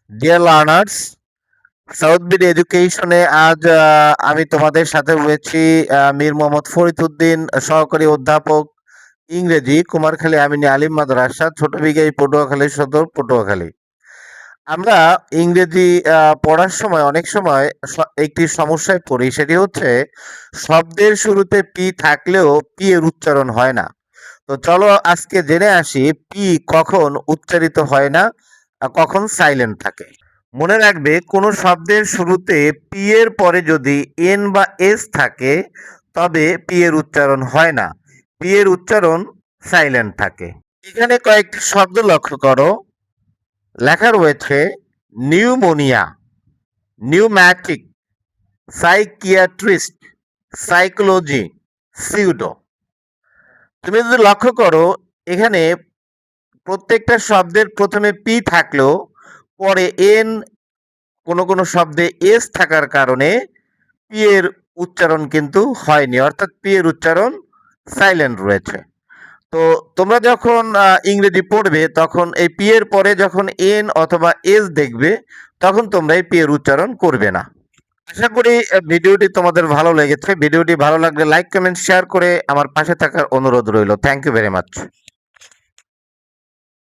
Dear learners, সাউথবিড এডুকেশনে আজ আমি তোমাদের সাথে রয়েছি মীর মোহাম্মদ ফরিদউদ্দিন, সহকারী অধ্যাপক ইংরেজি, কুমারখালী আমিনী আলিম মাদ্রাসা, ছোট বিঘাই, পটুয়াখালী সদর, পটুয়াখালী। আমরা ইংরেজি পড়ার সময় অনেক সময় একটি সমস্যায় পড়ি, সেটি হচ্ছে শব্দের শুরুতে পি থাকলেও পি এর উচ্চারণ হয় না। তো চলো আজকে জেনে আসি পি কখন উচ্চারিত হয় না, কখন সাইলেন্ট থাকে। মনে রাখবে, কোনো শব্দের শুরুতে পি এর পরে যদি এন বা এস থাকে তবে পি এর উচ্চারণ হয় না, পি এর উচ্চারণ সাইলেন্ট থাকে। এখানে কয়েকটি শব্দ লক্ষ্য করো। লেখা রয়েছে pneumonia, pneumatic, psychiatrist, psychology, pseudo. তুমি যদি লক্ষ্য করো, এখানে প্রত্যেকটা শব্দের প্রথমে পি থাকলেও পরে এন, কোনো কোনো শব্দে এস থাকার কারণে পি এর উচ্চারণ কিন্তু হয়নি, অর্থাৎ পি এর উচ্চারণ সাইলেন্ট রয়েছে। তো তোমরা যখন ইংরেজি পড়বে তখন এই পি এর পরে যখন এন অথবা এস দেখবে তখন তোমরা এই পি এর উচ্চারণ করবে না। আশা করি ভিডিওটি তোমাদের ভালো লেগেছে। ভিডিওটি ভালো লাগলে লাইক, কমেন্ট, শেয়ার করে আমার পাশে থাকার অনুরোধ রইল। Thank you very much.